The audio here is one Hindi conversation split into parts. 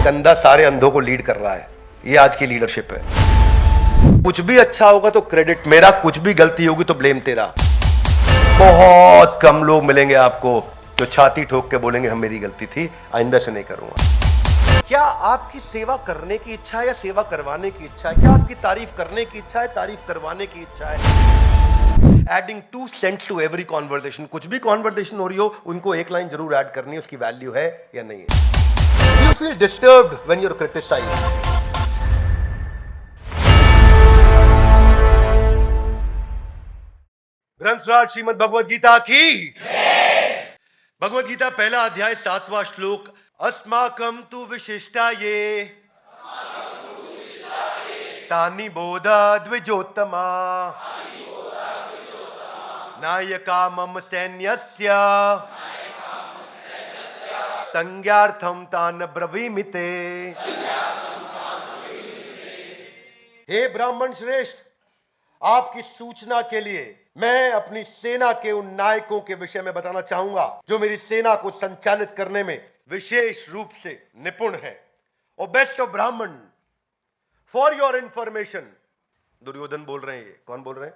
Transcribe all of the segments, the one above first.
एक अंधा सारे अंधों को लीड कर रहा है। ये आज की लीडरशिप है। कुछ भी अच्छा होगा तो क्रेडिट मेरा, कुछ भी गलती होगी तो ब्लेम तेरा। बहुत कम लोग मिलेंगे आपको जो छाती ठोक के बोलेंगे हम मेरी गलती थी, आइंदा से नहीं करूंगा। क्या आपकी सेवा करने की इच्छा है या सेवा करवाने की इच्छा है? क्या आपकी तारीफ करने की इच्छा है, तारीफ करवाने की इच्छा है? Adding 2 cents to every conversation. कुछ भी कॉन्वर्सेशन हो रही हो, उनको एक लाइन जरूर ऐड करनी है, उसकी वैल्यू है या नहीं है। You feel disturbed when you are criticized. ग्रंथराज श्रीमद् भगवद गीता की। भगवद गीता पहला अध्याय 7वां श्लोक। अस्माकं तु विशिष्टाये तानि बोधा द्विजोत्तमा नायका मम सैन्यस्य संज्ञार्थं तान् ब्रवीमिते। हे ब्राह्मण श्रेष्ठ, आपकी सूचना के लिए मैं अपनी सेना के उन नायकों के विषय में बताना चाहूंगा जो मेरी सेना को संचालित करने में विशेष रूप से निपुण है। और बेस्ट ऑफ ब्राह्मण, फॉर योर इंफॉर्मेशन, दुर्योधन बोल रहे हैं। ये कौन बोल रहे हैं?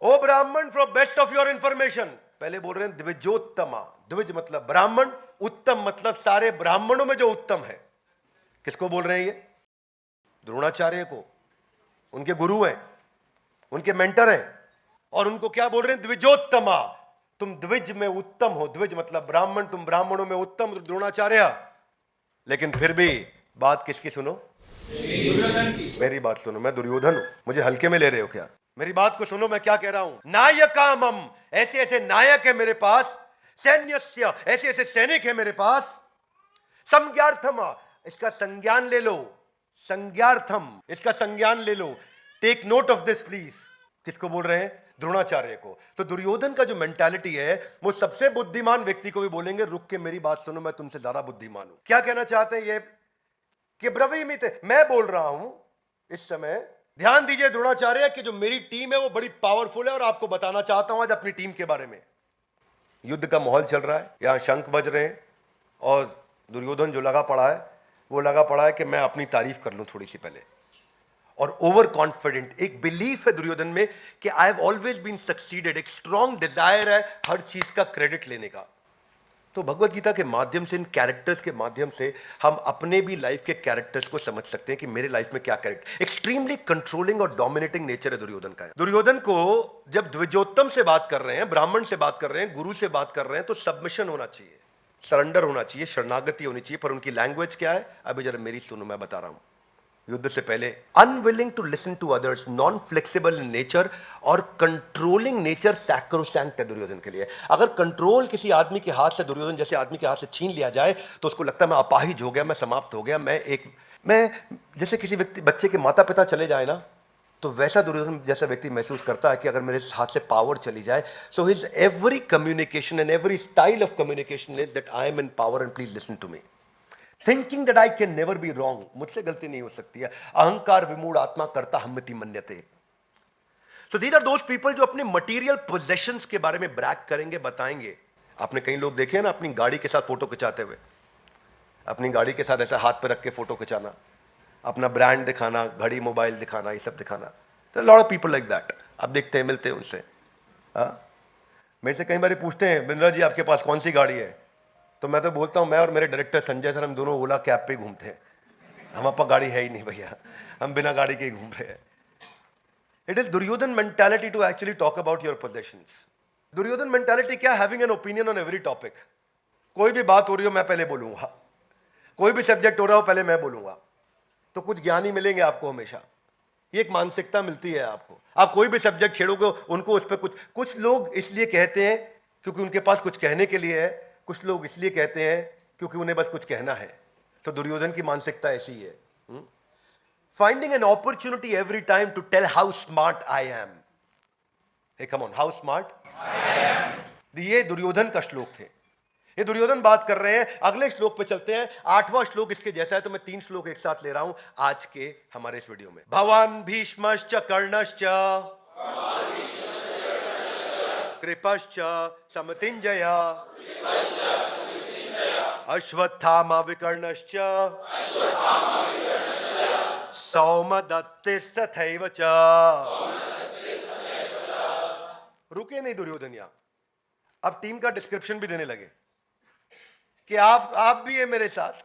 ओ ब्राह्मण, for best of your information. पहले बोल रहे हैं द्विजोत्तमा। द्विज मतलब ब्राह्मण, उत्तम मतलब सारे ब्राह्मणों में जो उत्तम है। किसको बोल रहे हैं ये? द्रोणाचार्य को। उनके गुरु हैं, उनके मेंटर हैं। और उनको क्या बोल रहे हैं? द्विजोत्तमा। तुम द्विज में उत्तम हो। द्विज मतलब ब्राह्मण, तुम ब्राह्मणों में उत्तम द्रोणाचार्य। लेकिन फिर भी बात किसकी सुनो? मेरी बात सुनो। मैं दुर्योधन हूं, मुझे हल्के में ले रहे हो क्या? मेरी बात को सुनो, मैं क्या कह रहा हूं। नायकामम, ऐसे ऐसे नायक है मेरे पास। सैन्यस्य, ऐसे ऐसे सैनिक है मेरे पास। संज्ञार्थम, इसका संज्ञान ले लो। संज्ञार्थम, इसका संज्ञान ले लो। Take note of this please. किसको बोल रहे हैं? द्रोणाचार्य को। तो दुर्योधन का जो मेंटालिटी है, वो सबसे बुद्धिमान व्यक्ति को भी बोलेंगे रुक के मेरी बात सुनो, मैं तुमसे ज्यादा बुद्धिमान हूं। क्या कहना चाहते हैं ये? कि ब्रवीमिते, मैं बोल रहा हूं इस समय। ध्यान दीजिए द्रोणाचार्य कि जो मेरी टीम है वो बड़ी पावरफुल है और आपको बताना चाहता हूं आज अपनी टीम के बारे में। युद्ध का माहौल चल रहा है, यहां शंख बज रहे हैं और दुर्योधन जो लगा पड़ा है वो लगा पड़ा है कि मैं अपनी तारीफ कर लूं थोड़ी सी पहले। और ओवर कॉन्फिडेंट, एक बिलीफ है दुर्योधन में कि I have always been succeeded. एक स्ट्रॉन्ग डिजायर है हर चीज का क्रेडिट लेने का। तो भगवत गीता के माध्यम से, इन कैरेक्टर्स के माध्यम से हम अपने भी लाइफ के कैरेक्टर्स को समझ सकते हैं कि मेरे लाइफ में क्या कैरेक्टर। एक्सट्रीमली कंट्रोलिंग और डोमिनेटिंग नेचर है दुर्योधन का। दुर्योधन को जब द्विजोत्तम से बात कर रहे हैं, ब्राह्मण से बात कर रहे हैं, गुरु से बात कर रहे हैं, तो सबमिशन होना चाहिए, सरेंडर होना चाहिए, शरणागति होनी चाहिए। पर उनकी लैंग्वेज क्या है? अभी जरा मेरी सुनो, मैं बता रहा हूं। युद्ध से पहले unwilling to listen to others, non flexible in nature और कंट्रोलिंग नेचर सैक्रोसैंक्ट है दुर्योधन के लिए। अगर कंट्रोल किसी आदमी के हाथ से, दुर्योधन जैसे आदमी के हाथ से छीन लिया जाए तो उसको लगता है मैं अपाहिज हो गया, मैं समाप्त हो गया। मैं जैसे किसी व्यक्ति, बच्चे के माता पिता चले जाए ना, तो वैसा दुर्योधन जैसा व्यक्ति महसूस करता है कि अगर मेरे हाथ से पावर चली जाए। So his every communication and every style of communication is that I am in power and please listen to me. Thinking that I can never be wrong, मुझसे गलती नहीं हो सकती है। अहंकार विमूढ़ आत्मा कर्ता हम्मति मन्यते। So these are those people जो अपने मटेरियल पोजेशंस के बारे में ब्रैग करेंगे, बताएंगे। आपने कई लोग देखे ना अपनी गाड़ी के साथ फोटो खिंचाते हुए, अपनी गाड़ी के साथ ऐसा हाथ पे रख के फोटो खिंचाना, अपना ब्रांड दिखाना, घड़ी मोबाइल दिखाना, ये सब दिखाना। तो lot of people like that. आप देखते हैं, मिलते हैं उनसे। मेरे से कई बार पूछते हैं बिंद्रा जी आपके पास कौन सी गाड़ी है? तो मैं तो बोलता हूं मैं और मेरे डायरेक्टर संजय सर, हम दोनों ओला कैब पे घूमते हैं। हमारे पास गाड़ी है ही नहीं भैया, हम बिना गाड़ी के ही घूम रहे हैं। It is Duryodhana mentality to actually talk about your possessions. Duryodhana mentality क्या? Having an opinion on every topic. कोई भी बात हो रही हो मैं पहले बोलूंगा, कोई भी सब्जेक्ट हो रहा हो पहले मैं बोलूंगा। तो कुछ ज्ञानी मिलेंगे आपको हमेशा। ये एक मानसिकता मिलती है आपको। आप कोई भी सब्जेक्ट छेड़ोगे उनको उस पर कुछ लोग इसलिए कहते हैं क्योंकि उनके पास कुछ कहने के लिए है, कुछ लोग इसलिए कहते हैं क्योंकि उन्हें बस कुछ कहना है। तो दुर्योधन की मानसिकता ऐसी है। Finding an opportunity every time to tell how smart I am. Hey come on, how smart I am. ये दुर्योधन का श्लोक थे। ये दुर्योधन बात कर रहे हैं। अगले श्लोक पे चलते हैं। 8वां श्लोक इसके जैसा है, तो मैं 3 श्लोक एक साथ ले रहा हूं आज के हमारे इस वीडियो में। भवान भीष्मश्च कर्णश्च कृपश्च समतिंजय अश्वत्थामा विकर्णश्च सौमदत्तिस्तथैव च। रुके नहीं दुर्योधन यहां, अब टीम का डिस्क्रिप्शन भी देने लगे कि आप भी है मेरे साथ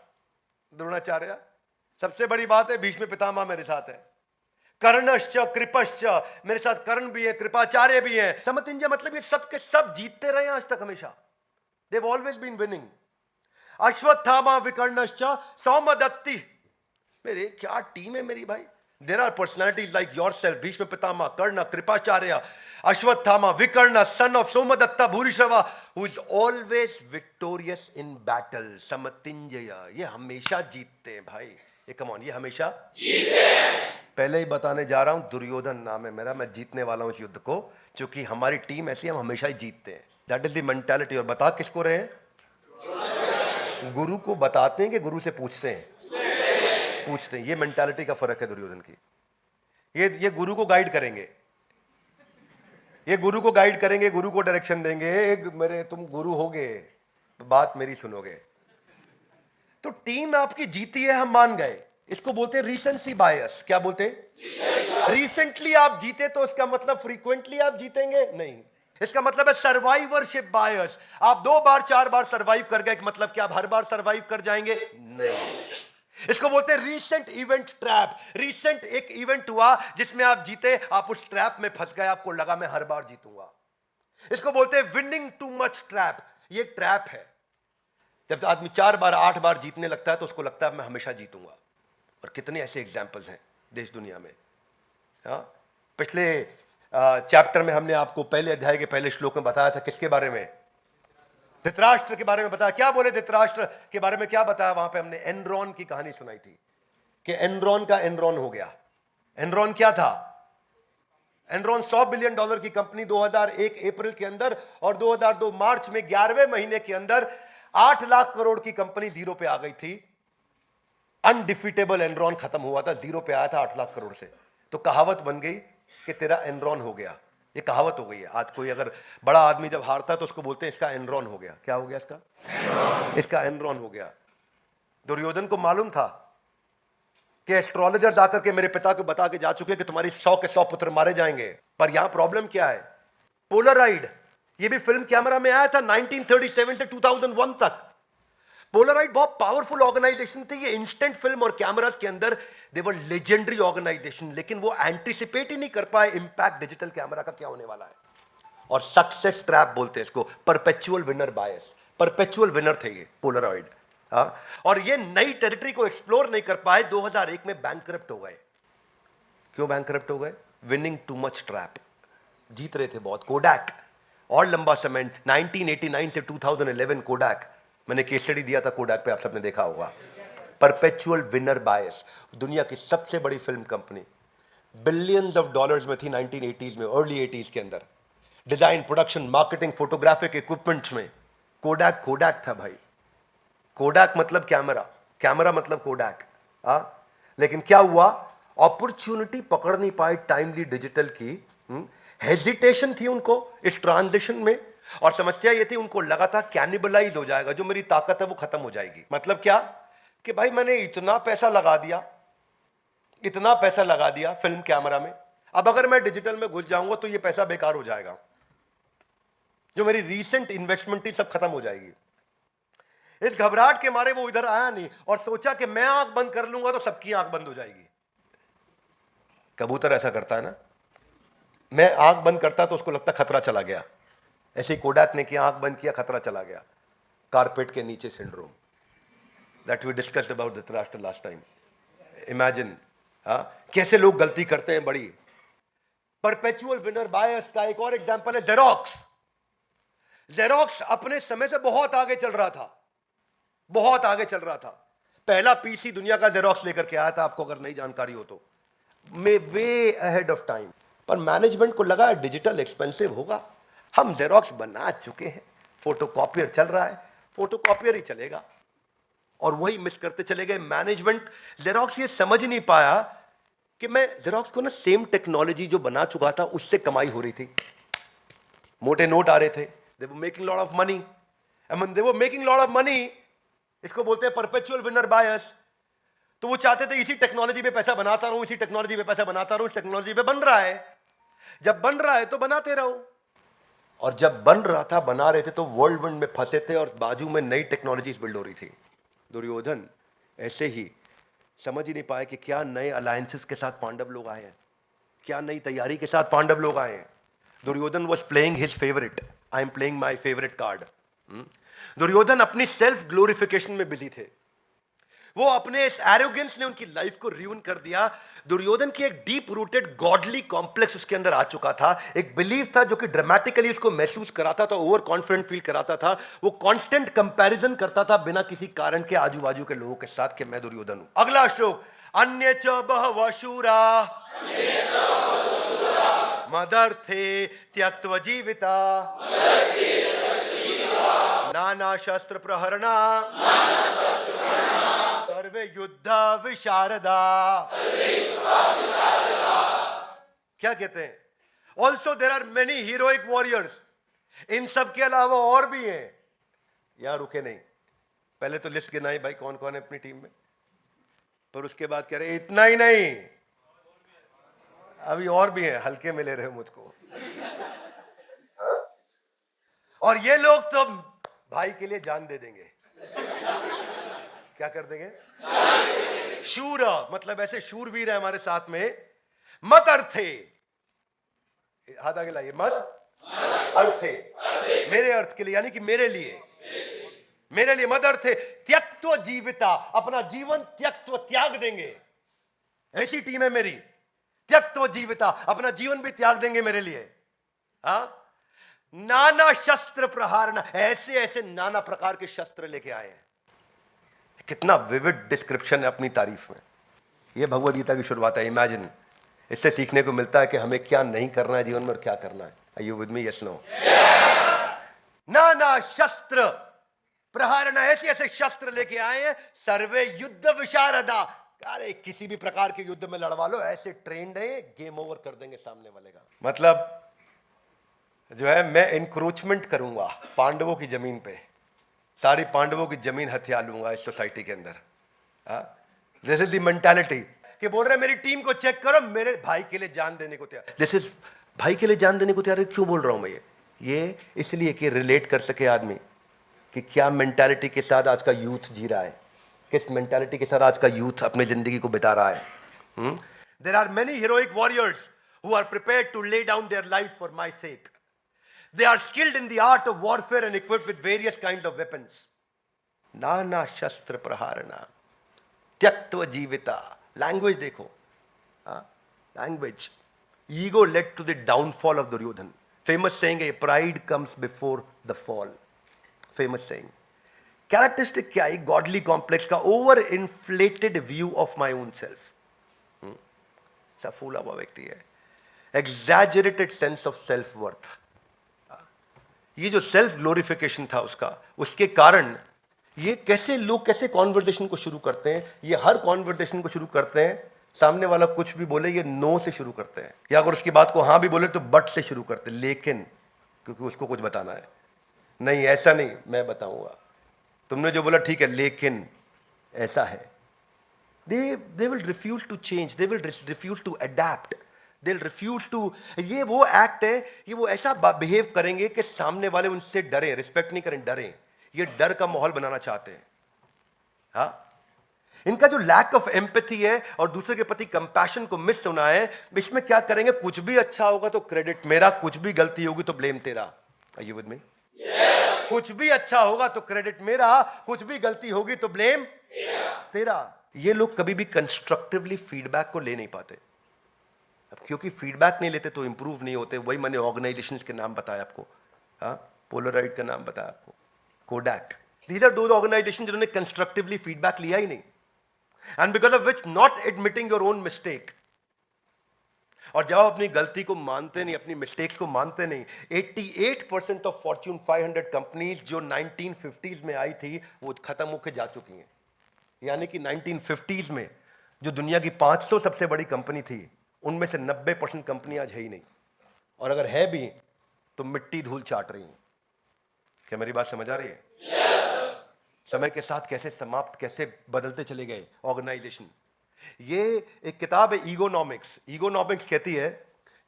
द्रोणाचार्य। सबसे बड़ी बात है भीष्म पितामह मेरे साथ है, कर्णश्च कृपश्च, मेरे साथ कर्ण भी है, कृपाचार्य भी है। समतिंजय मतलब ये सब के सब जीतते रहे आज तक हमेशा, they've always been winning। Ashwatthama विकर्णश्च सौमदत्ति, मेरे क्या टीम है मेरी भाई। There are personalities like yourself, Bhishma Pitama, Karna, Kripacharya, Ashwatthama, Vikarna, son of Somadatta Bhurishrava, who is always victorious in battle। समतिंजय, ये हमेशा जीतते हैं भाई, ये कम ऑन, ये हमेशा जीतते हैं। पहले ही बताने जा रहा हूं, दुर्योधन नाम है मेरा, मैं जीतने वाला हूं इस युद्ध को, क्योंकि हमारी टीम ऐसी, हम हमेशा ही जीतते हैं। That is the mentality. और बता किसको रहे हैं? गुरु को बताते हैं कि गुरु से पूछते हैं? पूछते हैं। ये मेंटालिटी का फर्क है दुर्योधन की। ये गुरु को गाइड करेंगे, ये गुरु को गाइड करेंगे, गुरु को डायरेक्शन देंगे। मेरे तुम गुरु होगे, बात मेरी सुनोगे। तो टीम आपकी जीती है, हम मान गए। इसको बोलते हैं रीसेंसी बायस। क्या बोलते हैं? रिसेंटली आप जीते तो इसका मतलब फ्रीक्वेंटली आप जीतेंगे नहीं। इसका मतलब है सर्वाइवरशिप बायस। आप 2 बार 4 बार सर्वाइव कर गए, मतलब क्या आप हर बार सर्वाइव कर जाएंगे? नहीं। इसको बोलते हैं रीसेंट इवेंट ट्रैप। रीसेंट एक इवेंट हुआ जिसमें आप जीते, आप उस ट्रैप में फंस गए, आपको लगा मैं हर बार जीतूंगा। इसको बोलते हैं विनिंग टू मच ट्रैप। ये ट्रैप है। जब आदमी 4 बार 8 बार जीतने लगता है तो उसको लगता है मैं हमेशा जीतूंगा। और कितने ऐसे एग्जाम्पल्स हैं देश दुनिया में। पिछले चैप्टर में हमने आपको पहले अध्याय के पहले श्लोक में बताया था किसके बारे में? धृतराष्ट्र के बारे में बताया। क्या बोले धृतराष्ट्र के बारे में? क्या बताया वहां पे? हमने एनरॉन की कहानी सुनाई थी कि एनरॉन का एनरॉन हो गया। एनरॉन क्या था? एनरॉन $100 बिलियन की कंपनी 2001 अप्रैल के अंदर, और 2002 मार्च में 11वें महीने के अंदर 8 लाख करोड़ की कंपनी जीरो पे आ गई थी। अनडिफीटेबल एनरॉन खत्म हुआ था, जीरो पे आया था 8 लाख करोड़ से। तो कहावत बन गई कि तेरा एनरॉन हो गया। ये कहावत हो गई है। आज कोई अगर बड़ा आदमी जब हारता है तो उसको बोलते हैं इसका एनरॉन हो गया। क्या हो गया इसका? इसका एनरॉन हो गया। दुर्योधन को मालूम था कि एस्ट्रोलॉजर जाकर के मेरे पिता को बता के जा चुके कि तुम्हारी 100 के 100 पुत्र मारे जाएंगे। पर यहां प्रॉब्लम क्या है? पोलराइड। ये भी फिल्म कैमरा में आया था 1937 से 2001 तक। पोलराइड बहुत पावरफुल ऑर्गेनाइजेशन थी। ये इंस्टेंट फिल्म और कैमरास के अंदर दे वर लेजेंडरी ऑर्गेनाइजेशन, लेकिन वो एंटिसिपेट ही नहीं कर पाए इंपैक्ट डिजिटल कैमरा का क्या होने वाला है। और सक्सेस ट्रैप बोलते हैं इसको, परपेचुअल विनर बायस। परपेचुअल विनर थे ये पोलराइड। और ये नई टेरिटरी को एक्सप्लोर नहीं कर पाए, 2001 में बैंकरप्ट हो गए। क्यों बैंकरप्ट हो गए? Winning too much trap. जीत रहे थे बहुत। कोडैक और लंबा समय 1989 से 2011 कोडैक, मैंने केस स्टडी दिया था कोडैक पे, आप सबने देखा होगा। परपेचुअल विनर बायस। दुनिया की सबसे बड़ी film company, billions of dollars में थी 1980s में, अर्ली 80s के अंदर। Design, production, marketing, photographic equipments में कोडैक कोडैक था भाई। कोडैक मतलब कैमरा, कैमरा मतलब कोडैक। लेकिन क्या हुआ? अपॉर्चुनिटी पकड़ नहीं पाए टाइमली डिजिटल की। हेजिटेशन थी उनको इस ट्रांजिशन में। और समस्या ये थी, उनको लगा था कैनिबलाइज हो जाएगा, जो मेरी ताकत है वो खत्म हो जाएगी। मतलब क्या? कि भाई मैंने इतना पैसा लगा दिया, इतना पैसा लगा दिया फिल्म कैमरा में, अब अगर मैं डिजिटल में घुस जाऊंगा तो ये पैसा बेकार हो जाएगा, जो मेरी रीसेंट इन्वेस्टमेंट थी सब खत्म हो जाएगी। इस घबराहट के मारे वो इधर आया नहीं और सोचा कि मैं आंख बंद कर लूंगा तो सबकी आंख बंद हो जाएगी। कबूतर ऐसा करता है ना, मैं आंख बंद करता तो उसको लगता खतरा चला गया। ऐसे ही कोडैक ने किया, आंख बंद किया, खतरा चला गया। कारपेट के नीचे syndrome, that we discussed about Dhritarashtra last time. Imagine कैसे लोग गलती करते हैं बड़ी। परपेचुअल विनर बायस का एक और एग्जांपल है जेरोक्स। जेरोक्स अपने समय से बहुत आगे चल रहा था, बहुत आगे चल रहा था। पहला पीसी दुनिया का जेरोक्स लेकर के आया था, आपको अगर नई जानकारी हो तो, वे अहेड ऑफ टाइम। पर मैनेजमेंट को लगा डिजिटल एक्सपेंसिव होगा, हम जेरोक्स बना चुके हैं, फोटोकॉपियर चल रहा है, फोटोकॉपियर ही चलेगा। और वही मिस करते चले गए मैनेजमेंट। जेरोक्स ये समझ नहीं पाया कि मैं जेरोक्स को ना सेम टेक्नोलॉजी जो बना चुका था उससे कमाई हो रही थी, मोटे नोट आ रहे थे, they were making lot of money, and when they were making lot of money, इसको बोलते हैं परपेचुअल विनर बायस। तो वो चाहते थे इसी टेक्नोलॉजी पे पैसा बनाता रहूं, इसी टेक्नोलॉजी पे पैसा बनाता रहूं, इस टेक्नोलॉजी पे बन रहा है, जब बन रहा है तो बनाते रहो। और जब बन रहा था, बना रहे थे, तो वर्ल्ड में फंसे थे और बाजू में नई टेक्नोलॉजीज बिल्ड हो रही थी। दुर्योधन ऐसे ही समझ ही नहीं पाए कि क्या नए अलायंसेस के साथ पांडव लोग आए हैं, क्या नई तैयारी के साथ पांडव लोग आए हैं। Duryodhan was playing his favourite, I am playing my favourite card. Duryodhan अपनी सेल्फ ग्लोरिफिकेशन में बिजी थे। वो अपने इस एरोगेंस ने उनकी लाइफ को रियून कर दिया। दुर्योधन की एक डीप रूटेड गॉडली कॉम्प्लेक्स उसके अंदर आ चुका था, एक बिलीफ था जो कि ड्रामेटिकली उसको महसूस कराता था, ओवर कॉन्फिडेंट फील कराता था। वो कांस्टेंट कंपैरिजन करता था बिना किसी कारण के आजू बाजू के लोगों के साथ कि मैं दुर्योधन हूं। अगला श्लोक, अन्य च बहवः शूरा मदर्थे त्यक्त्वा जीविता नाना शस्त्र प्रहरणा सर्वे युद्ध विशारदा। क्या कहते हैं? Also there are many heroic warriors. इन सब के अलावा और भी हैं। यहां रुके नहीं, पहले तो लिस्ट गिनाई भाई कौन कौन है अपनी टीम में, पर उसके बाद कह रहे इतना ही नहीं, अभी और भी हैं, हल्के में ले रहे हो मुझको। और ये लोग तो भाई के लिए जान दे देंगे। क्या कर देंगे? शूर, मतलब ऐसे शूरवीर है हमारे साथ में। मत अर्थे, हाथ आगे लाइए, मत अर्थे, मेरे अर्थ के लिए, यानी कि मेरे लिए, मेरे लिए मत अर्थे त्यक्त्वा जीविता, अपना जीवन त्यक्त्वा त्याग देंगे। ऐसी टीम है मेरी, त्यक्त्वा जीविता, अपना जीवन भी त्याग देंगे मेरे लिए। नाना शस्त्र प्रहारना, ऐसे ऐसे नाना प्रकार के शस्त्र लेके आए हैं। कितना विविड डिस्क्रिप्शन है अपनी तारीफ में। यह भगवद गीता की शुरुआत है। इमेजिन, इससे सीखने को मिलता है कि हमें क्या नहीं करना है जीवन में और क्या करना है। Are you with me? Yes no? नाना शस्त्र प्रहारना, ऐसे ऐसे शस्त्र लेके आए हैं। सर्वे युद्ध विशारदा, अरे किसी भी प्रकार के युद्ध में लड़वा लो, ऐसे ट्रेंड है, गेम ओवर कर देंगे सामने वाले का। मतलब जो है, मैं इंक्रोचमेंट करूंगा पांडवों की जमीन पे, सारी पांडवों की जमीन हथिया लूंगा इस सोसाइटी के अंदर। दिस इज द मेंटालिटी कि बोल रहे मेरी टीम को चेक करो, मेरे भाई के लिए जान देने को तैयार। दिस इज भाई के लिए जान देने को तैयार। क्यों बोल रहा हूं मैं ये इसलिए कि रिलेट कर सके आदमी कि क्या मेंटालिटी के साथ आज का यूथ जी रहा है, किस मेंटालिटी के साथ आज का यूथ अपनी जिंदगी को बिता रहा है। There are many heroic warriors who are prepared to lay down their life for my sake. They are skilled in the art of warfare and equipped with various kinds of weapons. नाना शस्त्र प्रहारना त्यक्त्वा जीविता। लैंग्वेज देखो, language. Ego led to the downfall of Duryodhan. Famous saying है, pride comes before the fall. Famous saying. Characteristic क्या है? Godly complex का over inflated view of my own self. सा फूला हुआ व्यक्ति है। Exaggerated sense of self worth. ये जो सेल्फ ग्लोरिफिकेशन था उसका, उसके कारण ये कैसे लोग कैसे कॉन्वर्सेशन को शुरू करते हैं। ये हर कॉन्वर्सेशन को शुरू करते हैं, सामने वाला कुछ भी बोले ये नो से शुरू करते हैं, या अगर उसकी बात को हाँ भी बोले तो बट से शुरू करते हैं, लेकिन, क्योंकि उसको कुछ बताना है। नहीं ऐसा नहीं, मैं बताऊंगा। तुमने जो बोला ठीक है, लेकिन ऐसा है। they will refuse to change, they will refuse to adapt, they'll refuse to। ये वो एक्ट है, ये वो ऐसा बिहेव करेंगे कि सामने वाले उनसे डरे, रिस्पेक्ट नहीं करें, डरे। ये डर का माहौल बनाना चाहते हैं। हाँ, इनका जो लैक ऑफ एम्पैथी है और दूसरे के प्रति कंपैशन को मिस होना है, इसमें क्या करेंगे, कुछ भी अच्छा होगा तो क्रेडिट मेरा, कुछ भी गलती होगी तो ब्लेम तेरा। Are you with me? कुछ भी अच्छा होगा तो क्रेडिट मेरा, कुछ भी गलती होगी तो ब्लेम तेरा। ये लोग कभी भी कंस्ट्रक्टिवली फीडबैक को ले नहीं पाते। अब क्योंकि फीडबैक नहीं लेते तो इंप्रूव नहीं होते। वही मैंने ऑर्गेनाइजेशंस के नाम बताया आपको, हाँ, पोलराइड का नाम बताया आपको, कोडैक। दीज आर दो ऑर्गेनाइजेशन जिन्होंने कंस्ट्रक्टिवली फीडबैक लिया ही नहीं, and because of which not admitting your own mistake. और जब आप अपनी गलती को मानते नहीं, अपनी मिस्टेक्स को मानते नहीं, 88% ऑफ फॉर्च्यून 500 कंपनीज जो 1950s में आई थी वो खत्म होकर जा चुकी हैं। यानी कि 1950s में जो दुनिया की 500 सबसे बड़ी कंपनी थी, उनमें से 90% कंपनी आज है ही नहीं, और अगर है भी तो मिट्टी धूल चाट रही हैं। क्या मेरी बात समझ आ रही है? समय के साथ कैसे समाप्त, कैसे बदलते चले गए ऑर्गेनाइजेशन। ये एक किताब है ईगोनॉमिक्स। ईगोनॉमिक्स कहती है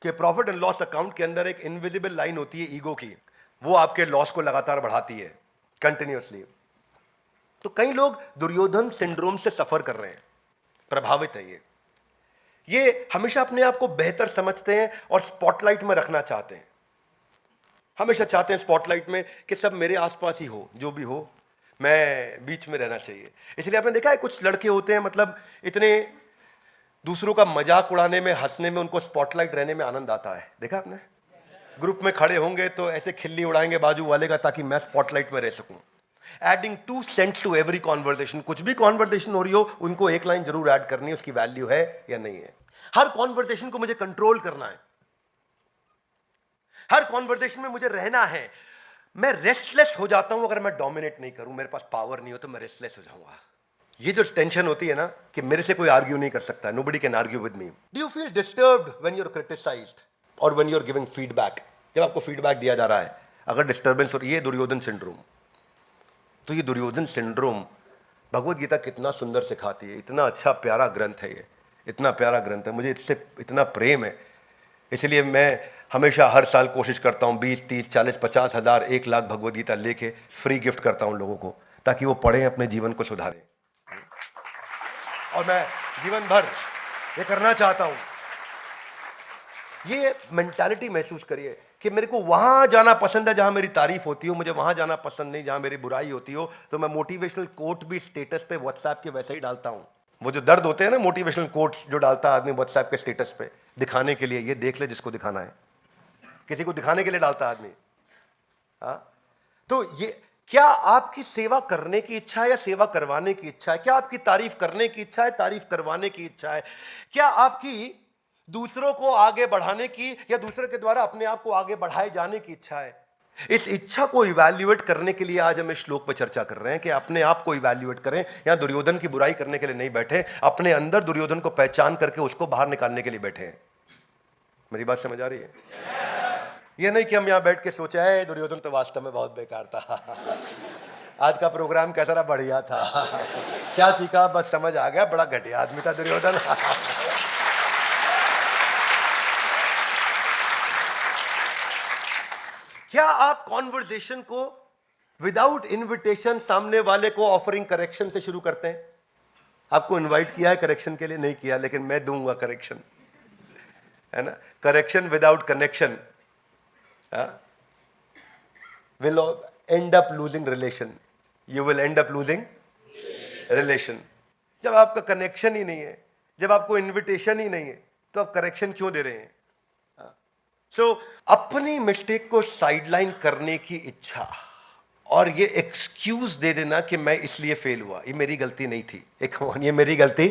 कि प्रॉफिट एंड लॉस अकाउंट के अंदर एक इनविजिबल लाइन होती है ईगो की, वो आपके लॉस को लगातार बढ़ाती है कंटिन्यूअसली। तो कई लोग दुर्योधन सिंड्रोम से सफर कर रहे हैं, प्रभावित है ये हमेशा अपने आप को बेहतर समझते हैं और स्पॉटलाइट में रखना चाहते हैं, हमेशा चाहते हैं स्पॉटलाइट में कि सब मेरे आसपास ही हो, जो भी हो मैं बीच में रहना चाहिए। इसलिए आपने देखा है कुछ लड़के होते हैं, मतलब इतने दूसरों का मजाक उड़ाने में, हंसने में, उनको स्पॉटलाइट रहने में आनंद आता है। देखा आपने, ग्रुप में खड़े होंगे तो ऐसे खिल्ली उड़ाएंगे बाजू वाले का ताकि मैं स्पॉटलाइट में रह सकूं। Adding 2 cents to every conversation, कुछ भी कॉन्वर्सेशन हो रही हो उनको एक लाइन जरूर ऐड करनी है, उसकी वैल्यू है या नहीं है। हर कॉन्वर्सेशन को मुझे कंट्रोल करना है, हर कॉन्वर्सेशन में मुझे रहना है। मैं रेस्टलेस हो जाता हूं अगर मैं डोमिनेट नहीं करूं, मेरे पास पावर नहीं हो तो मैं रेस्टलेस हो जाऊंगा। ये जो टेंशन होती है ना कि मेरे से कोई आर्ग्यू नहीं कर सकता, nobody can argue with me. Do you feel disturbed when you are criticized और when you are giving feedback? जब आपको फीडबैक दिया जा रहा है अगर डिस्टर्बेंस हो रही है, ये दुर्योधन सिंड्रोम। तो ये दुर्योधन सिंड्रोम भगवत गीता कितना सुंदर सिखाती है, इतना अच्छा प्यारा ग्रंथ है ये, इतना प्यारा ग्रंथ है, मुझे इससे इतना प्रेम है। इसलिए मैं हमेशा हर साल कोशिश करता हूँ 20, 30, 40, 50 हज़ार, 1 लाख भगवत गीता लेके फ्री गिफ्ट करता हूँ लोगों को, ताकि वो पढ़ें, अपने जीवन को सुधारें। और मैं जीवन भर ये करना चाहता हूँ। ये मेंटालिटी महसूस करिए कि मेरे को वहां जाना पसंद है जहां मेरी तारीफ होती हो, मुझे वहां जाना पसंद नहीं जहां मेरी बुराई होती हो। तो मैं मोटिवेशनल कोट भी स्टेटस पे व्हाट्सएप के वैसे ही डालता हूं। वो जो दर्द होते हैं ना, मोटिवेशनल कोट्स जो डालता है आदमी व्हाट्सएप के स्टेटस पे दिखाने के लिए, ये देख ले जिसको दिखाना है, किसी को दिखाने के लिए डालता है आदमी। तो ये क्या आपकी सेवा करने की इच्छा है या सेवा करवाने की इच्छा है? क्या आपकी तारीफ करने की इच्छा है, तारीफ करवाने की इच्छा है? क्या आपकी दूसरों को आगे बढ़ाने की या दूसरे के द्वारा अपने आप को आगे बढ़ाए जाने की इच्छा है? इस इच्छा को इवैल्यूएट करने के लिए आज हम इस श्लोक पर चर्चा कर रहे हैं कि अपने आप को इवैल्यूएट करें। यहां दुर्योधन की बुराई करने के लिए नहीं बैठे, अपने अंदर दुर्योधन को पहचान करके उसको बाहर निकालने के लिए बैठे हैं। मेरी बात समझ आ रही है? ये नहीं कि हम यहां बैठ के सोचा है दुर्योधन तो वास्तव में बहुत बेकार था, आज का प्रोग्राम कैसा रहा, बढ़िया था, क्या सीखा, बस समझ आ गया, बड़ा घटिया आदमी था दुर्योधन। क्या आप कॉन्वर्सेशन को विदाउट इनविटेशन सामने वाले को ऑफरिंग करेक्शन से शुरू करते हैं? आपको इनवाइट किया है करेक्शन के लिए? नहीं किया, लेकिन मैं दूंगा करेक्शन, है ना। Correction without connection will end up losing relation. You will end up losing relation. जब आपका कनेक्शन ही नहीं है, जब आपको इनविटेशन ही नहीं है, तो आप करेक्शन क्यों दे रहे हैं? अपनी मिस्टेक को साइडलाइन करने की इच्छा और ये एक्सक्यूज दे देना कि मैं इसलिए फेल हुआ, ये मेरी गलती नहीं थी। ये मेरी गलती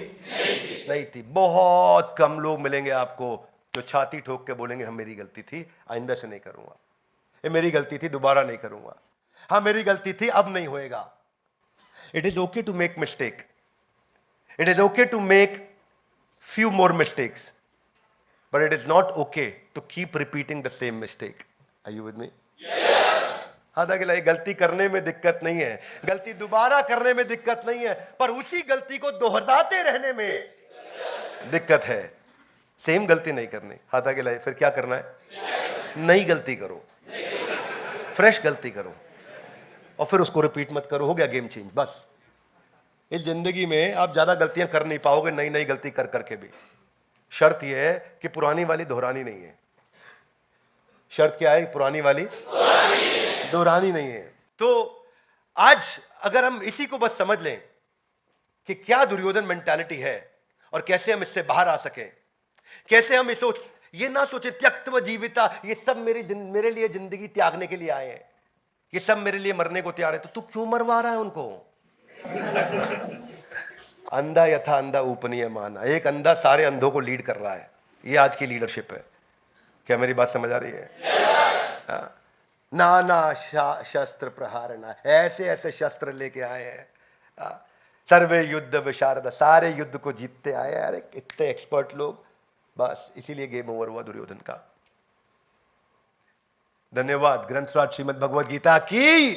नहीं थी। बहुत कम लोग मिलेंगे आपको जो छाती ठोक के बोलेंगे हम मेरी गलती थी, आइंदा से नहीं करूंगा, ये मेरी गलती थी, दोबारा नहीं करूंगा, हाँ मेरी गलती थी, अब नहीं होएगा। It is okay to make mistake, it is okay to make few more mistakes, but it is not okay to keep repeating the same mistake. Are you with me? Yes. हालांकि गलती करने में दिक्कत नहीं है, गलती दोबारा करने में दिक्कत नहीं है, पर उसी गलती को दोहराते रहने में दिक्कत है। सेम गलती नहीं करनी। हालांकि फिर क्या करना है? नई गलती करो, फ्रेश गलती करो और फिर उसको रिपीट मत करो। हो गया गेम चेंज। बस इस जिंदगी में आप ज्यादा गलतियां कर नहीं पाओगे, नई नई गलती कर करके भी। शर्त यह है कि पुरानी वाली दोहरानी नहीं है। शर्त क्या है? पुरानी वाली दोहरानी नहीं है। तो आज अगर हम इसी को बस समझ लें कि क्या दुर्योधन मेंटालिटी है और कैसे हम इससे बाहर आ सके, कैसे हम इस ये ना सोचे त्यक्त्व जीविता, ये सब मेरे लिए जिंदगी त्यागने के लिए आए हैं, ये सब मेरे लिए मरने को तैयार है, तो तू क्यों मरवा रहा है उनको? अंधा यथा अंधा ऊपनीय माना। एक अंधा सारे अंधों को लीड कर रहा है। ये आज की लीडरशिप है। क्या मेरी बात समझ आ रही है? नाना शस्त्र प्रहारना, ऐसे ऐसे शस्त्र लेके आए हैं, सर्वे युद्ध विशारद, सारे युद्ध को जीतते आए। अरे कितने एक्सपर्ट लोग। बस इसीलिए गेम ओवर हुआ दुर्योधन का। धन्यवाद। ग्रंथराज श्रीमद् भगवद गीता की।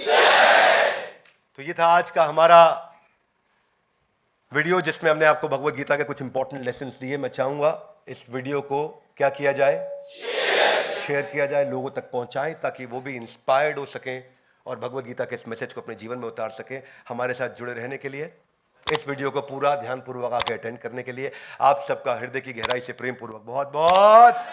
तो ये था आज का हमारा वीडियो जिसमें हमने आपको भगवत गीता के कुछ इंपॉर्टेंट लेसन्स दिए। मैं चाहूंगा इस वीडियो को क्या किया जाए, शेयर किया जाए, लोगों तक पहुंचाएं ताकि वो भी इंस्पायर्ड हो सकें और भगवत गीता के इस मैसेज को अपने जीवन में उतार सकें। हमारे साथ जुड़े रहने के लिए, इस वीडियो को पूरा ध्यानपूर्वक आके अटेंड करने के लिए आप सबका हृदय की गहराई से प्रेम पूर्वक बहुत बहुत